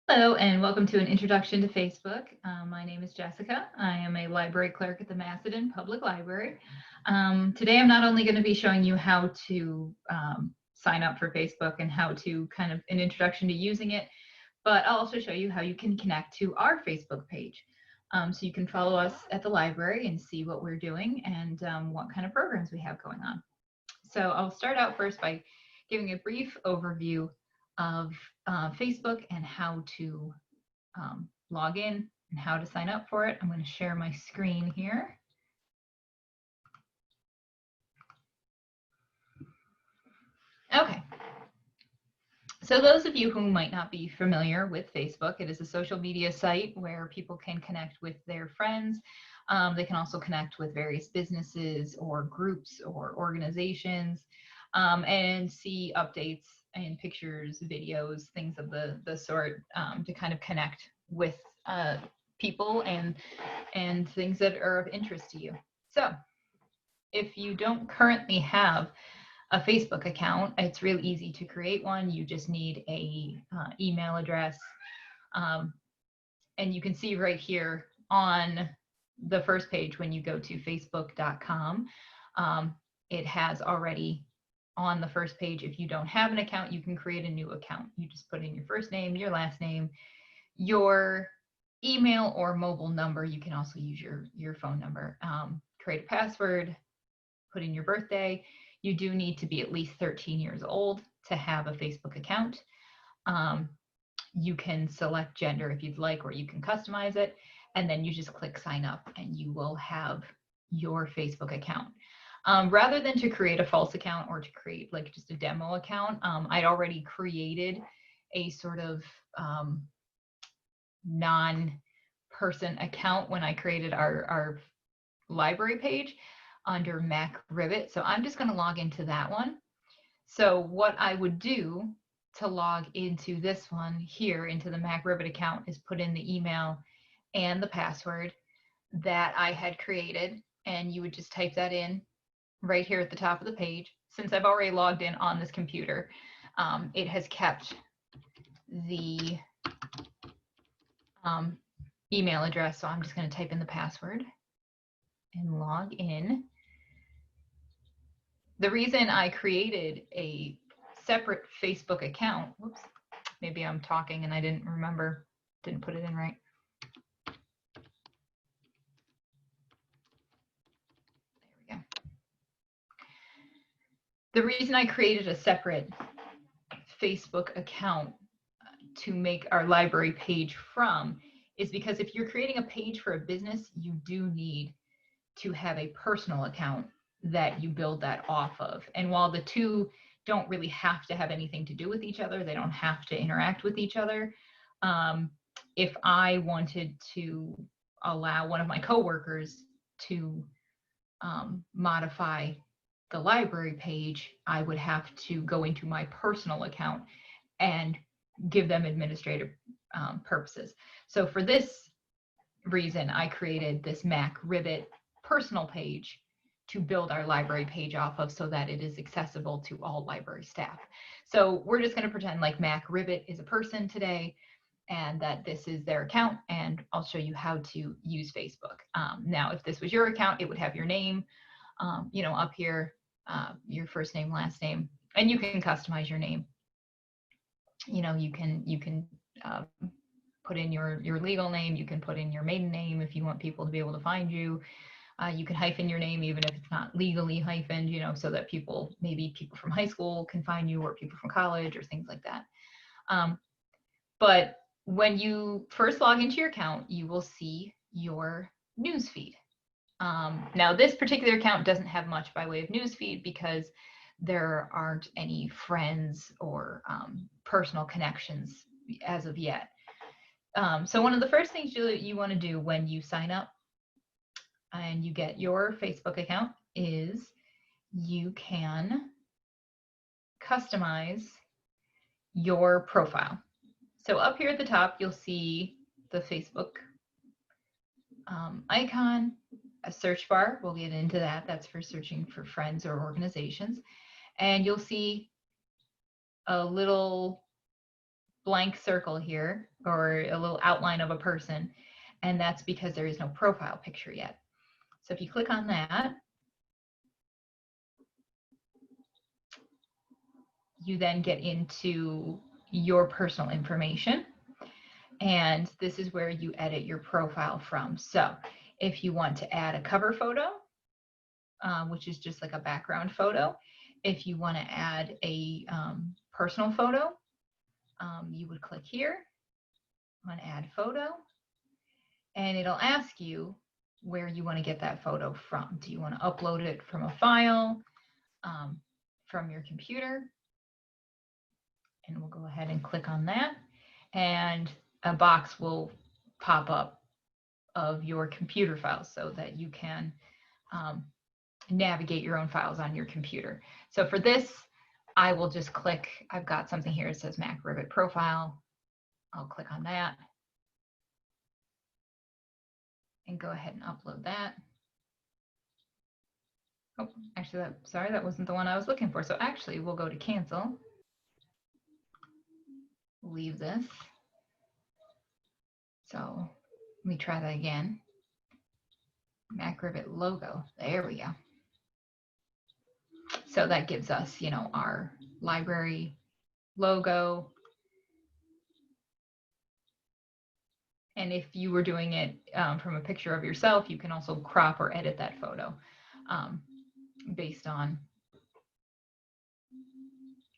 Hello and welcome to an introduction to Facebook. My name is Jessica. I am a library clerk at the Macedon Public Library. Today I'm not only going to be showing you how to sign up for Facebook and how to kind of an introduction to using it, but I'll also show you how you can connect to our Facebook page. So you can follow us at the library and see what we're doing and what kind of programs we have going on. So I'll start out first by giving a brief overview of Facebook and how to log in and how to sign up for it. I'm going to share my screen here. Okay. So those of you who might not be familiar with Facebook, it is a social media site where people can connect with their friends. They can also connect with various businesses or groups or organizations and see updates and pictures, videos, things of the sort to kind of connect with people and things that are of interest to you. So if you don't currently have a Facebook account, it's real easy to create one. You just need a email address. And you can see right here on the first page when you go to facebook.com, it has already on the first page. If you don't have an account, you can create a new account. You just put in your first name, your last name, your email or mobile number. You can also use your phone number. Create a password, put in your birthday. You do need to be at least 13 years old to have a Facebook account. You can select gender if you'd like, or you can customize it. And then you just click sign up and you will have your Facebook account. Rather than to create a false account or to create like just a demo account, I'd already created a sort of non-person account when I created our library page under MacRibbit. So I'm just going to log into that one. So what I would do to log into this one here, into the MacRibbit account, is put in the email and the password that I had created. And you would just type that in right here at the top of the page. Since I've already logged in on this computer, it has kept the email address. So I'm just going to type in the password and log in. The reason I created a separate Facebook account, whoops, maybe I'm talking and I didn't put it in right. There we go. The reason I created a separate Facebook account to make our library page from is because if you're creating a page for a business, you do need to have a personal account that you build that off of. And while the two don't really have to have anything to do with each other, they don't have to interact with each other. If I wanted to allow one of my coworkers to modify the library page, I would have to go into my personal account and give them administrative purposes. So for this reason, I created this MacRibbit personal page to build our library page off of so that it is accessible to all library staff. So we're just going to pretend like MacRibbit is a person today and that this is their account, and I'll show you how to use Facebook. Now, if this was your account, it would have your name, up here, your first name, last name, and you can customize your name. You can put in your legal name. You can put in your maiden name if you want people to be able to find you. You can hyphen your name even if it's not legally hyphened, so that maybe people from high school can find you, or people from college, or things like that. But when you first log into your account, you will see your news feed. Now, this particular account doesn't have much by way of news feed because there aren't any friends or personal connections as of yet. So one of the first things you want to do when you sign up and you get your Facebook account is you can customize your profile. So up here at the top, you'll see the Facebook icon, a search bar. We'll get into that. That's for searching for friends or organizations. And you'll see a little blank circle here, or a little outline of a person, and that's because there is no profile picture yet. So if you click on that, you then get into your personal information, and this is where you edit your profile from. So if you want to add a cover photo, which is just like a background photo, if you want to add a personal photo, you would click here on add photo, and it'll ask you where you want to get that photo from. Do you want to upload it from a file, from your computer? And we'll go ahead and click on that, and a box will pop up of your computer files so that you can navigate your own files on your computer. So for this, I will just click, I've got something here that says MacRibbit profile. I'll click on that and go ahead and upload that. Oh, actually, sorry, that wasn't the one I was looking for. So actually, we'll go to cancel. Leave this. So let me try that again. MacRibbit logo. There we go. So that gives us, you know, our library logo. And if you were doing it from a picture of yourself, you can also crop or edit that photo based on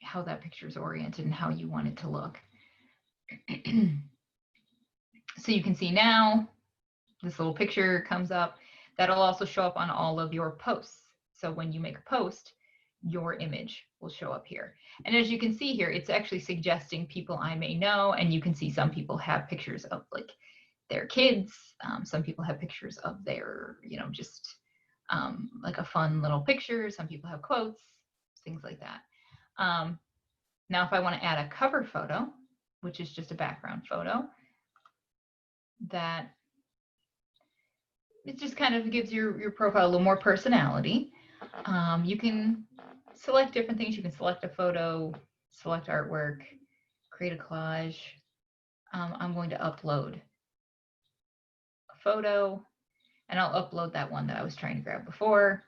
how that picture is oriented and how you want it to look. So you can see now this little picture comes up. That'll also show up on all of your posts. So when you make a post, your image will show up here. And as you can see here, it's actually suggesting people I may know. And you can see some people have pictures of like their kids. Some people have pictures of their, you know, just like a fun little picture. Some people have quotes, things like that. Now, if I want to add a cover photo, which is just a background photo, that it just kind of gives your profile a little more personality. You can select different things. You can select a photo, select artwork, create a collage. I'm going to upload a photo, and I'll upload that one that I was trying to grab before.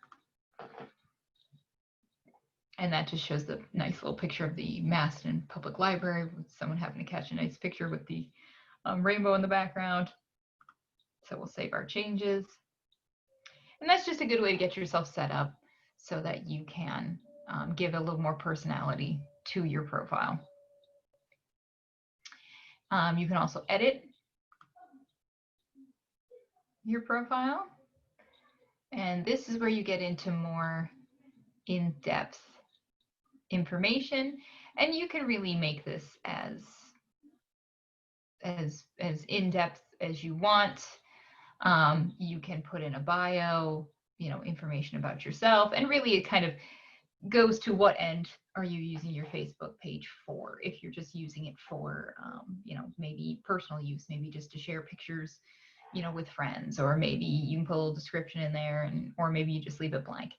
And that just shows the nice little picture of the Maston Public Library with someone having to catch a nice picture with the rainbow in the background. So we'll save our changes. And that's just a good way to get yourself set up so that you can give a little more personality to your profile. You can also edit your profile. And this is where you get into more in-depth information. And you can really make this as in-depth as you want. You can put in a bio, you know, information about yourself, and really it kind of goes to what end are you using your Facebook page for. If you're just using it for, you know, maybe personal use, maybe just to share pictures, you know, with friends, or maybe you can put a little description in there, and or maybe you just leave it blank.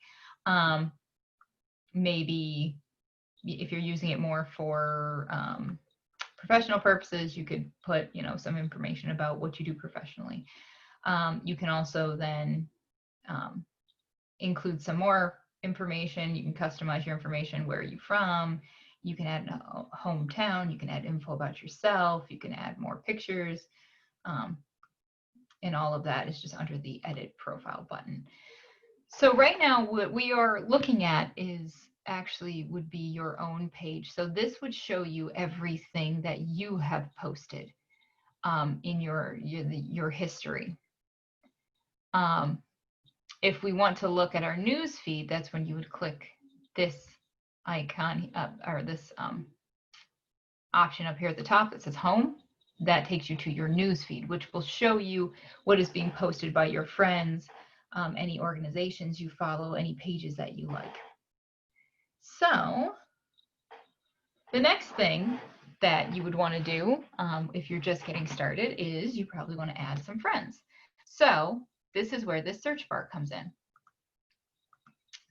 Maybe if you're using it more for professional purposes, you could put, you know, some information about what you do professionally. You can also then include some more information. You can customize your information. Where are you from? You can add a hometown. You can add info about yourself. You can add more pictures. And all of that is just under the edit profile button. So right now what we are looking at is actually would be your own page. So this would show you everything that you have posted in your history. If we want to look at our news feed, that's when you would click this icon or this option up here at the top that says home. That takes you to your news feed, which will show you what is being posted by your friends, any organizations you follow, any pages that you like. So the next thing that you would want to do if you're just getting started is you probably want to add some friends. So this is where this search bar comes in.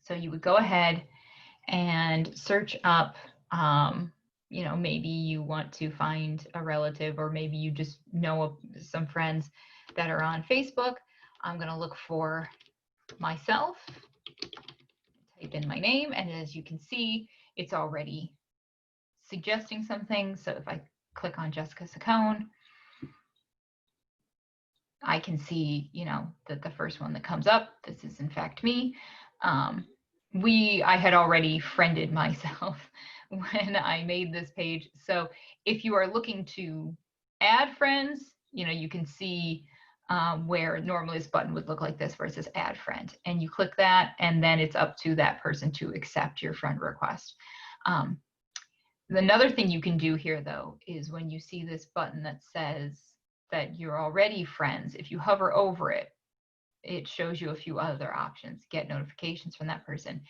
So you would go ahead and search up you know, maybe you want to find a relative, or maybe you just know some friends that are on Facebook. I'm going to look for myself, type in my name, and as you can see, it's already suggesting something. So if I click on Jessica Saccone, I can see, you know, that the first one that comes up, this is in fact me. I had already friended myself when I made this page. So if you are looking to add friends, you know, you can see where normally this button would look like this, where it says add friend, and you click that, and then it's up to that person to accept your friend request. Another thing you can do here, though, is when you see this button that says that you're already friends, if you hover over it, it shows you a few other options. Get notifications from that person.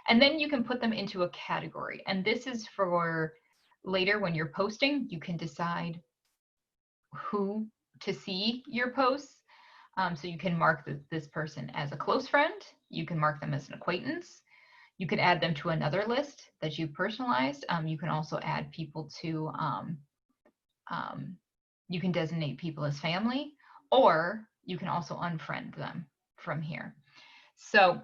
And then you can put them into a category. And this is for later when you're posting, you can decide who to see your posts. So you can mark this person as a close friend. You can mark them as an acquaintance. You can add them to another list that you've personalized. You can also add people to, you can designate people as family, or you can also unfriend them from here. So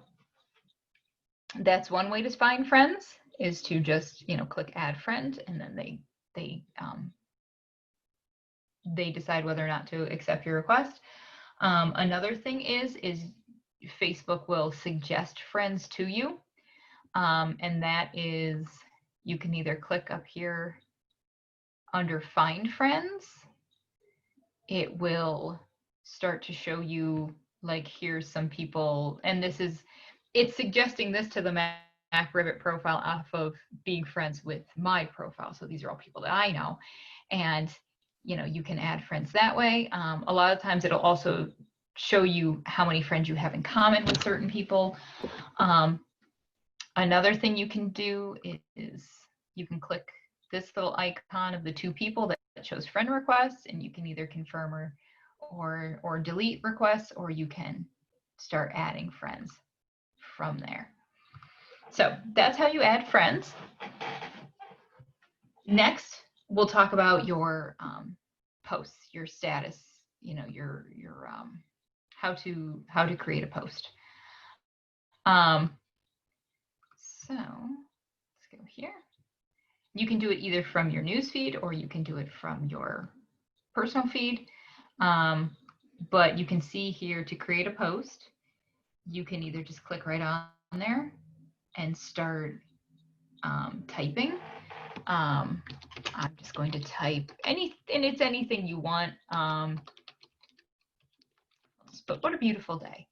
that's one way to find friends, is to just, you know, click add friend, and then they decide whether or not to accept your request. Another thing is Facebook will suggest friends to you. And that is, you can either click up here under find friends. It will start to show you, like, here's some people, and it's suggesting this to the MacRibbit profile off of being friends with my profile. So these are all people that I know, and you know, you can add friends that way. A lot of times it'll also show you how many friends you have in common with certain people. Another thing you can do is you can click this little icon of the two people that shows friend requests, and you can either confirm or delete requests, or you can start adding friends from there. So that's how you add friends. Next, we'll talk about your posts, your status, you know, your how to create a post. So let's go here. You can do it either from your news feed, or you can do it from your personal feed. But you can see here, to create a post, you can either just click right on there and start typing. I'm just going to type and it's anything you want. But what a beautiful day.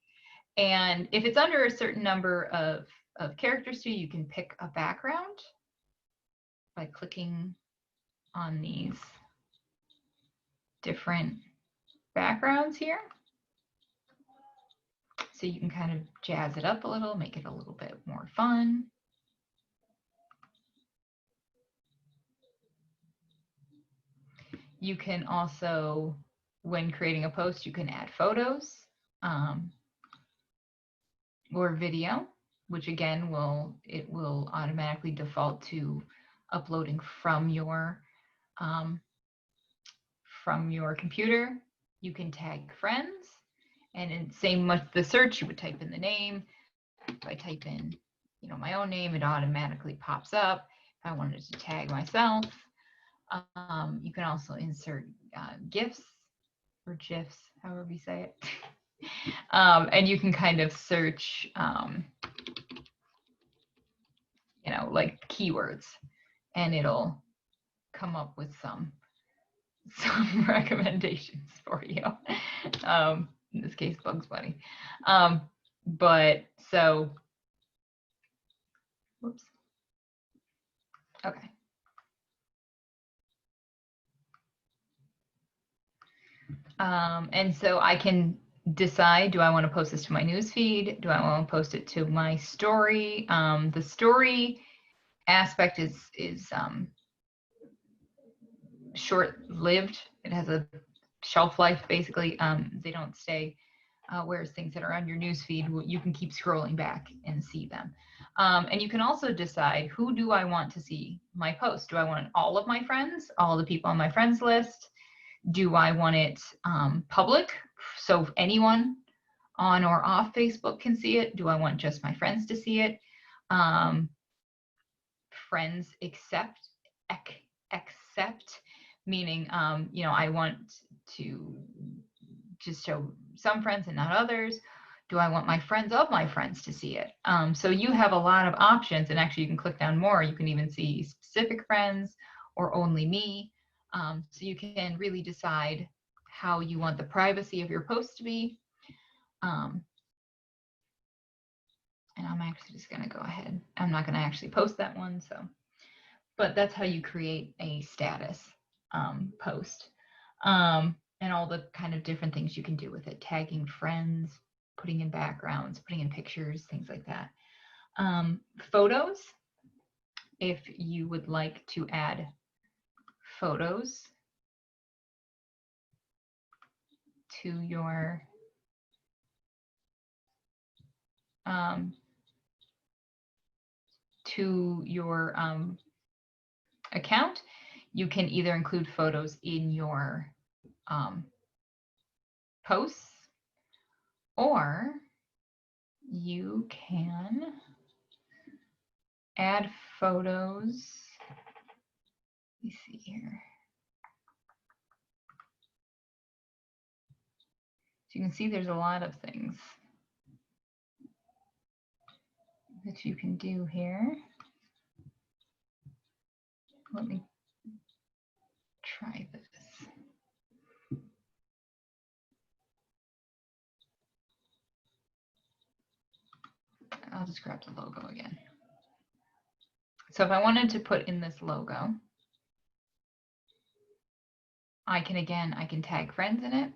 And if it's under a certain number of characters too, you can pick a background by clicking on these different backgrounds here. So you can kind of jazz it up a little, make it a little bit more fun. You can also, when creating a post, you can add photos or video, which again will automatically default to uploading from your computer. You can tag friends, and in same with the search, you would type in the name. If I type in, you know, my own name, it automatically pops up. If I wanted to tag myself, you can also insert GIFs or GIFs, however you say it. And you can kind of search, you know, like keywords, and it'll come up with some recommendations for you. In this case, Bugs Bunny. But so, whoops. Okay. And so I can decide, do I want to post this to my newsfeed? Do I want to post it to my story? The story aspect is short-lived. It has a shelf life, basically. They don't stay, whereas things that are on your newsfeed, you can keep scrolling back and see them. And you can also decide, who do I want to see my post? Do I want all of my friends, all the people on my friends list? Do I want it public, so anyone on or off Facebook can see it? Do I want just my friends to see it? Friends accept, meaning, you know, I want to just show some friends and not others. Do I want my friends of my friends to see it? So you have a lot of options, and actually you can click down more. You can even see specific friends or only me. So you can really decide how you want the privacy of your post to be. And I'm actually just going to go ahead. I'm not going to actually post that one. So, but that's how you create a status post. And all the kind of different things you can do with it, tagging friends, putting in backgrounds, putting in pictures, things like that. Photos, if you would like to add photos to your account, you can either include photos in your posts, or you can add photos. Let me see here. So you can see there's a lot of things that you can do here. Let me try this. I'll just grab the logo again. So if I wanted to put in this logo, I can tag friends in it.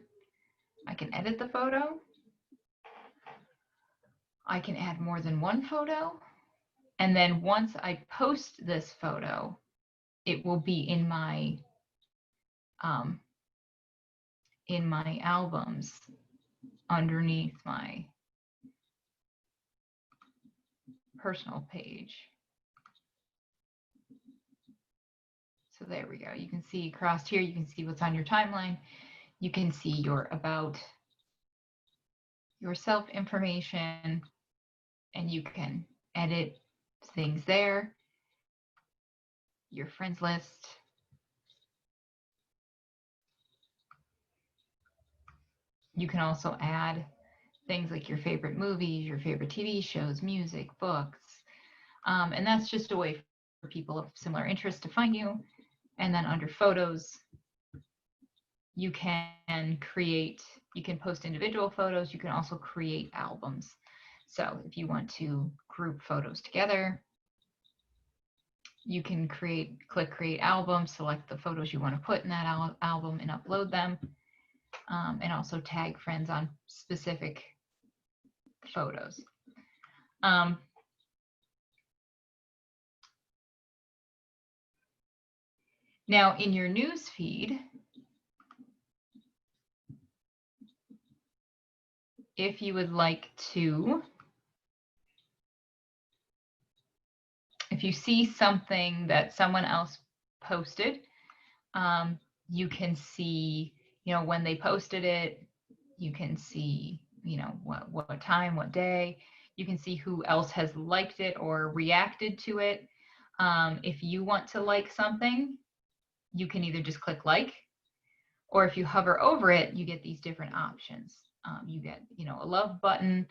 I can edit the photo. I can add more than one photo. And then once I post this photo, it will be in my albums underneath my personal page. So there we go. You can see across here, you can see what's on your timeline. You can see your about yourself information, and you can edit things there. Your friends list. You can also add things like your favorite movies, your favorite TV shows, music, books. And that's just a way for people of similar interests to find you. And then under photos, you can post individual photos. You can also create albums. So if you want to group photos together, you can click create album, select the photos you want to put in that album and upload them. And also tag friends on specific photos. Now in your news feed, if you would like to, if you see something that someone else posted, you can see, you know, when they posted it. You can see, you know, what time, what day. You can see who else has liked it or reacted to it. If you want to like something, you can either just click like, or if you hover over it, you get these different options. You get, you know, a love button.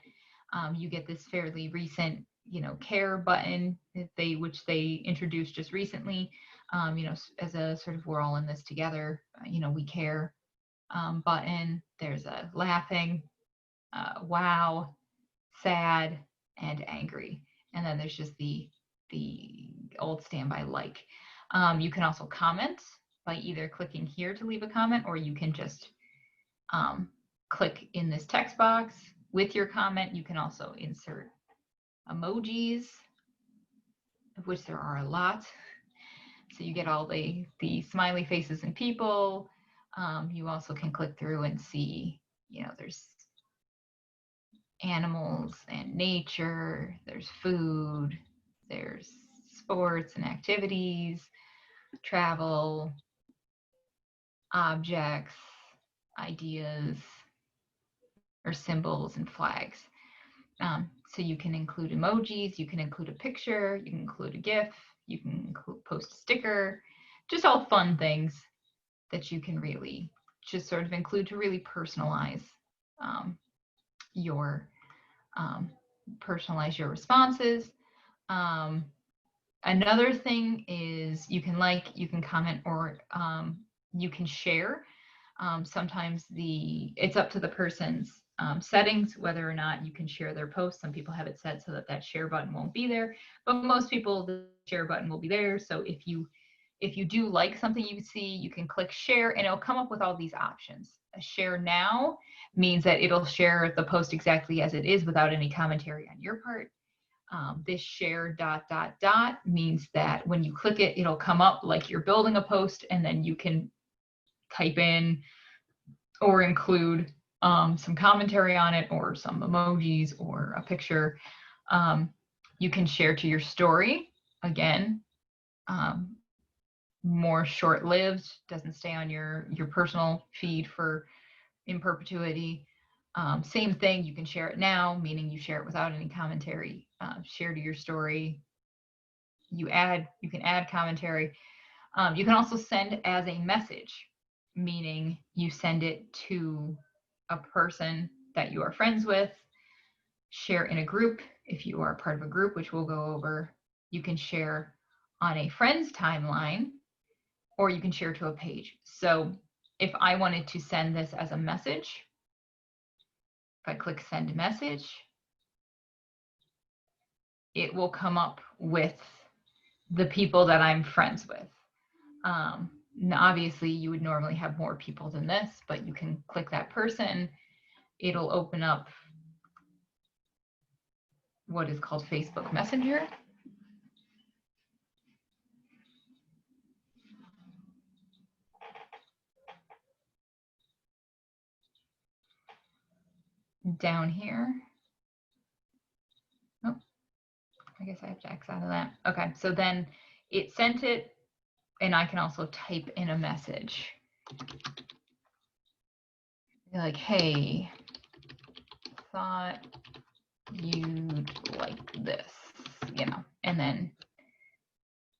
You get this fairly recent, you know, care button which they introduced just recently. You know, as a sort of we're all in this together. You know, we care button. There's a laughing, wow, sad, and angry, and then there's just the old standby like. You can also comment by either clicking here to leave a comment, or you can just click in this text box with your comment. You can also insert emojis, of which there are a lot. So you get all the smiley faces and people. You also can click through and see, you know, there's animals and nature, there's food, there's sports and activities, travel, objects, ideas, or symbols and flags. So you can include emojis, you can include a picture, you can include a GIF, you can post a sticker, just all fun things that you can really just sort of include to really personalize your responses. Another thing is you can like, you can comment, or you can share. Sometimes it's up to the person's settings whether or not you can share their post. Some people have it set so that that share button won't be there, but most people, the share button will be there. So if you do like something you see, you can click share and it'll come up with all these options. A share now means that it'll share the post exactly as it is without any commentary on your part. This share ... means that when you click it, it'll come up like you're building a post, and then you can type in or include some commentary on it, or some emojis, or a picture. You can share to your story. Again, more short-lived, doesn't stay on your personal feed in perpetuity. Same thing, you can share it now, meaning you share it without any commentary. Share to your story. You can add commentary. You can also send as a message, meaning you send it to a person that you are friends with. Share in a group if you are part of a group, which we'll go over. You can share on a friend's timeline, or you can share to a page. So if I wanted to send this as a message, if I click send message, it will come up with the people that I'm friends with. Now obviously you would normally have more people than this, but you can click that person. It'll open up what is called Facebook Messenger. Down here. Oh, I guess I have to X out of that. Okay, so then it sent it, and I can also type in a message. Like, hey, thought you'd like this, and then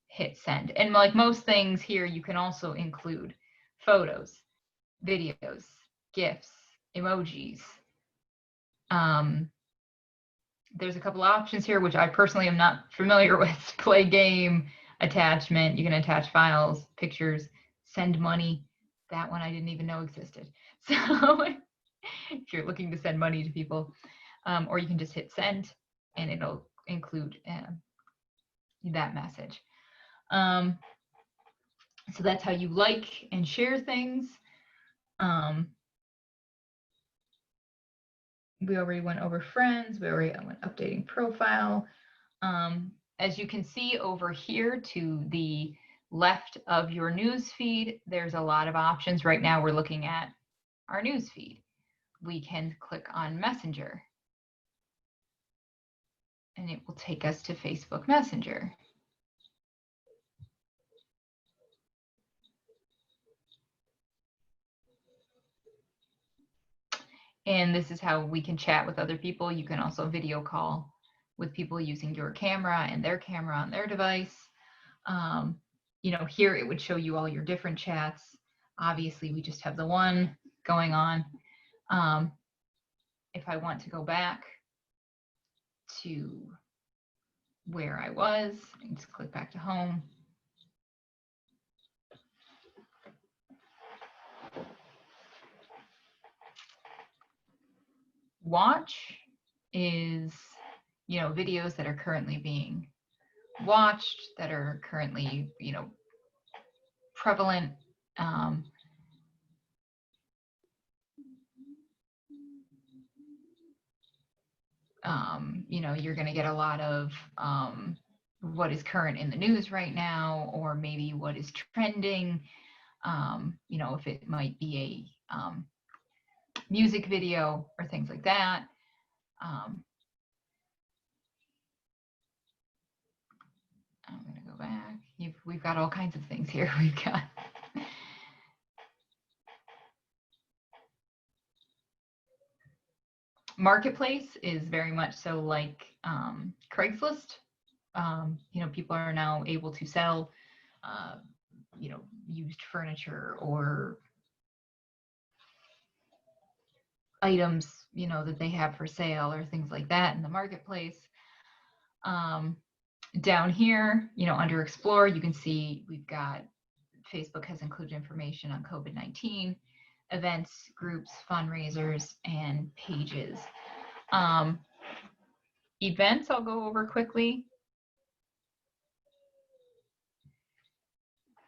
hit send. And like most things here, you can also include photos, videos, GIFs, emojis. There's a couple options here, which I personally am not familiar with. Play game, attachment, you can attach files, pictures, send money. That one I didn't even know existed. So if you're looking to send money to people, or you can just hit send and it'll include that message. So that's how you like and share things. We already went over friends. We already went updating profile. As you can see over here to the left of your news feed, there's a lot of options. Right now we're looking at our news feed. We can click on Messenger, and it will take us to Facebook Messenger. And this is how we can chat with other people. You can also video call with people using your camera and their camera on their device. Here it would show you all your different chats. Obviously, we just have the one going on. If I want to go back to where I was, I can just click back to home. Watch is, videos that are currently being watched, that are currently, prevalent. You're going to get a lot of what is current in the news right now, or maybe what is trending. If it might be a music video or things like that. I'm going to go back. We've got all kinds of things here. We've got Marketplace is very much so like Craigslist. People are now able to sell, used furniture or items, that they have for sale or things like that in the marketplace. Down here, under Explore, you can see we've got Facebook has included information on COVID-19, events, groups, fundraisers, and pages. Events, I'll go over quickly.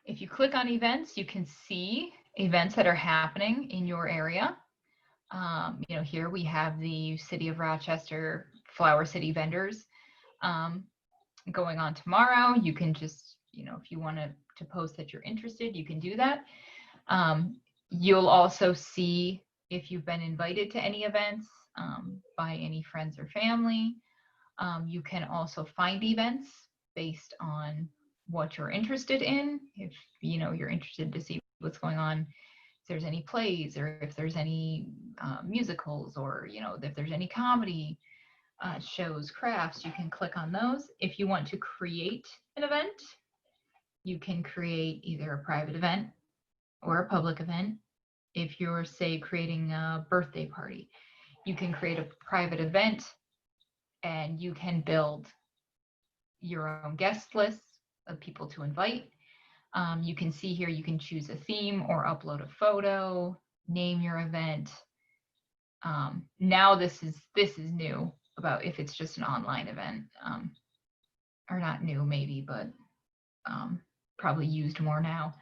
If you click on events, you can see events that are happening in your area. Here we have the City of Rochester Flower City vendors going on tomorrow. You can just, if you want to post that you're interested, you can do that. You'll also see if you've been invited to any events by any friends or family. You can also find events based on what you're interested in. If you're interested to see what's going on, if there's any plays or if there's any musicals, or if there's any comedy shows, crafts, you can click on those. If you want to create an event, you can create either a private event or a public event. If you're, say, creating a birthday party, you can create a private event and you can build your own guest list of people to invite. You can see here, you can choose a theme or upload a photo, name your event. Now this is new about if it's just an online event, or not new maybe, but probably used more now.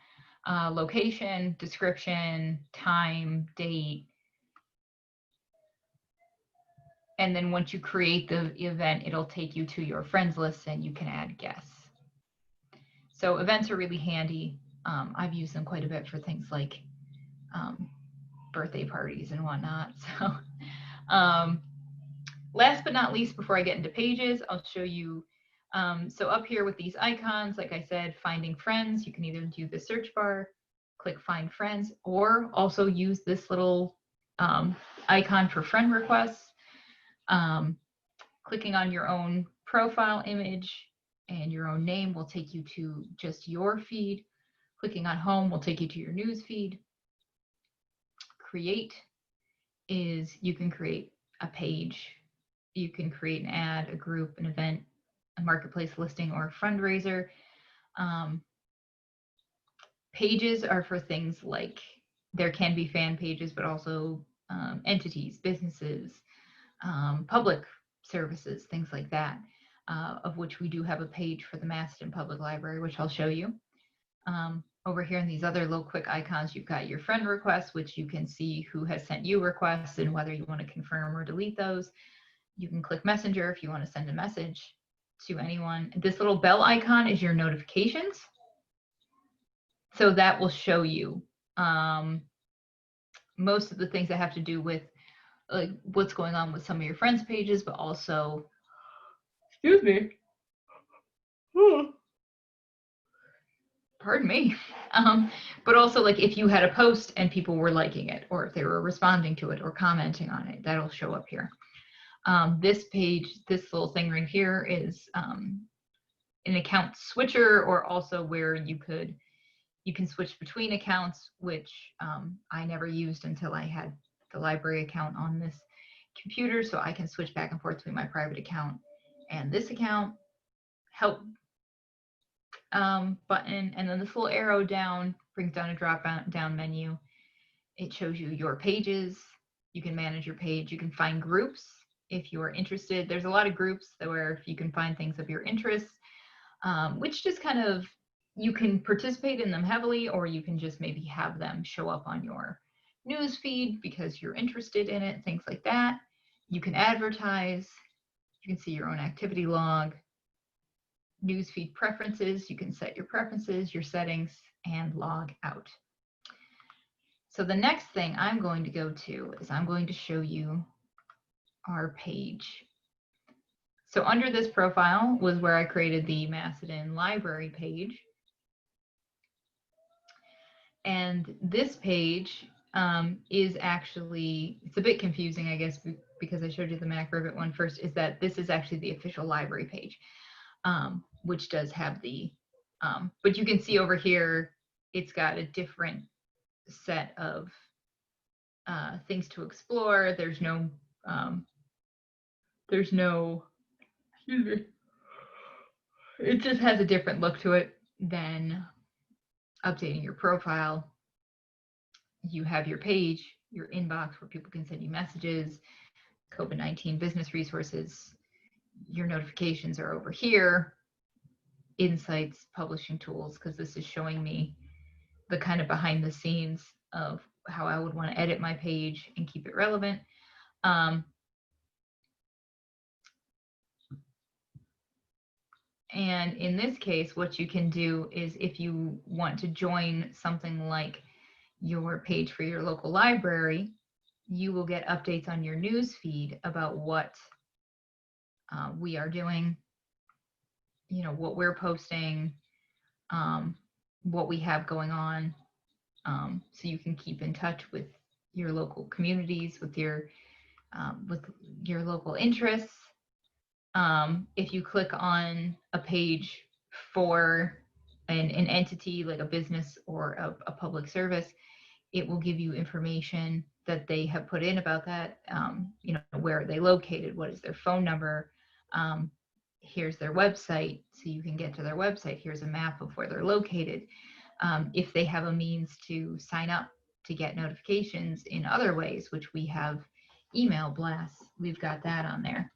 Location, description, time, date. And then once you create the event, it'll take you to your friends list and you can add guests. So events are really handy. I've used them quite a bit for things like birthday parties and whatnot. So last but not least, before I get into pages, I'll show you. So up here with these icons, like I said, finding friends, you can either do the search bar, click find friends, or also use this little icon for friend requests. Clicking on your own profile image and your own name will take you to just your feed. Clicking on home will take you to your news feed. Create is you can create a page. You can create an ad, a group, an event, a marketplace listing, or a fundraiser. Pages are for things like, there can be fan pages, but also entities, businesses, public services, things like that, of which we do have a page for the Maston Public Library, which I'll show you. Over here in these other little quick icons, you've got your friend requests, which you can see who has sent you requests and whether you want to confirm or delete those. You can click Messenger if you want to send a message to anyone. This little bell icon is your notifications. So that will show you most of the things that have to do with like what's going on with some of your friends' pages, but also, excuse me, pardon me, but also like if you had a post and people were liking it, or if they were responding to it or commenting on it, that'll show up here. This page, this little thing right here is an account switcher, or also where you can switch between accounts, which I never used until I had the library account on this computer, so I can switch back and forth between my private account and this account. Help button, and then this little arrow down brings down a drop down menu. It shows you your pages. You can manage your page. You can find groups if you are interested. There's a lot of groups where if you can find things of your interest, which just kind of, you can participate in them heavily, or you can just maybe have them show up on your news feed because you're interested in it, things like that. You can advertise. You can see your own activity log. Newsfeed preferences, you can set your preferences, your settings, and log out. So the next thing I'm going to go to is I'm going to show you our page. So under this profile was where I created the Macedon library page. And this page is actually, it's a bit confusing, I guess, because I showed you the MacRibbit one first, is that this is actually the official library page, which does have the, but you can see over here, it's got a different set of things to explore. There's no, excuse me, it just has a different look to it than updating your profile. You have your page, your inbox where people can send you messages, COVID-19 business resources. Your notifications are over here, insights, publishing tools, because this is showing me the kind of behind the scenes of how I would want to edit my page and keep it relevant. And in this case, what you can do is if you want to join something like your page for your local library, you will get updates on your news feed about what we are doing, you know, what we're posting, what we have going on. So you can keep in touch with your local communities, with your local interests. If you click on a page for an entity like a business or a public service, it will give you information that they have put in about that. You know, where are they located? What is their phone number? Here's their website, so you can get to their website. Here's a map of where they're located. If they have a means to sign up to get notifications in other ways, which we have email blasts, we've got that on there.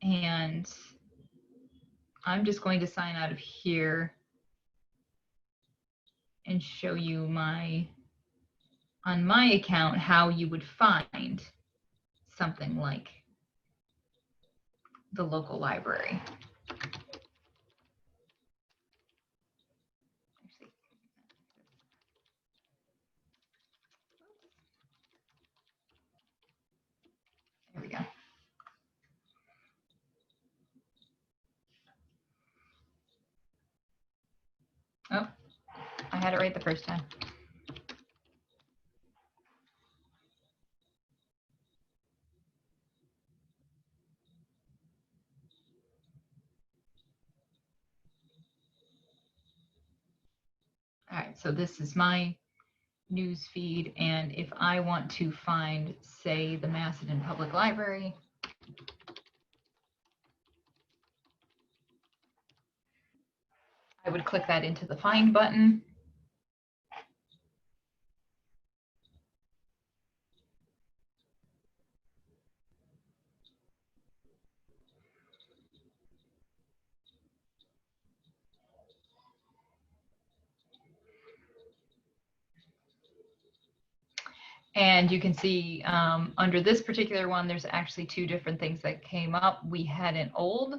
And I'm just going to sign out of here and show you on my account how you would find something like the local library. There we go. Oh, I had it right the first time. All right, so this is my news feed, and if I want to find, say, the Macedon Public Library, I would click that into the Find button. And you can see under this particular one, there's actually two different things that came up. We had an old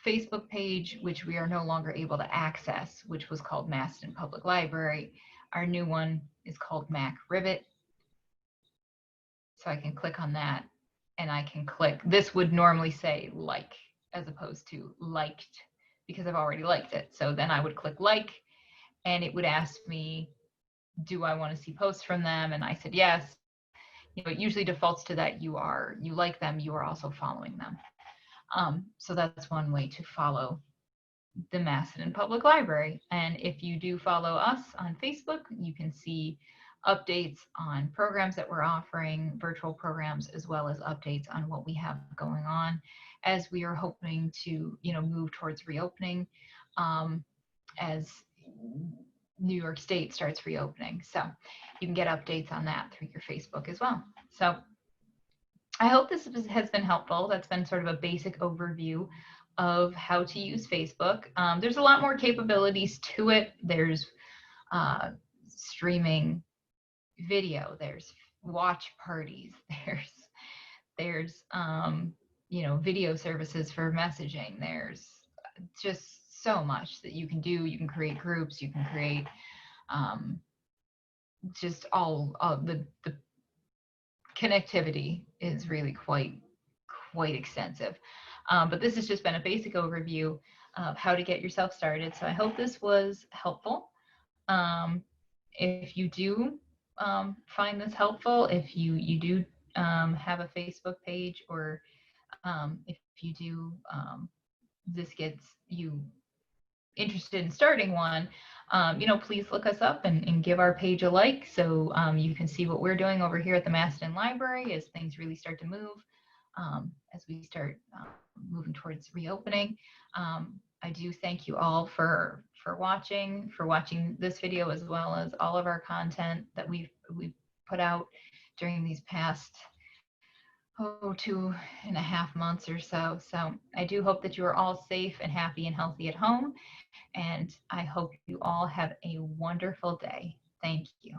Facebook page, which we are no longer able to access, which was called Macedon Public Library. Our new one is called MacRibbit. So I can click on that, and I can click, this would normally say like, as opposed to liked, because I've already liked it. So then I would click like, and it would ask me, do I want to see posts from them? And I said yes. You know, it usually defaults to that you like them, you are also following them. So that's one way to follow the Macedon Public Library. And if you do follow us on Facebook, you can see updates on programs that we're offering, virtual programs, as well as updates on what we have going on as we are hoping to, you know, move towards reopening as New York State starts reopening. So you can get updates on that through your Facebook as well. So I hope this has been helpful. That's been sort of a basic overview of how to use Facebook. There's a lot more capabilities to it. There's streaming video, there's watch parties, there's you know, video services for messaging. There's just so much that you can do. You can create groups, you can create just all the connectivity is really quite extensive. But this has just been a basic overview of how to get yourself started. So I hope this was helpful. If you do find this helpful, if you do have a Facebook page, or if you do, this gets you interested in starting one, please look us up and give our page a like, so you can see what we're doing over here at the Maston Library as things really start to move, as we start moving towards reopening. I do thank you all for watching this video, as well as all of our content that we've put out during these past 2.5 months or so. So I do hope that you are all safe and happy and healthy at home, and I hope you all have a wonderful day. Thank you.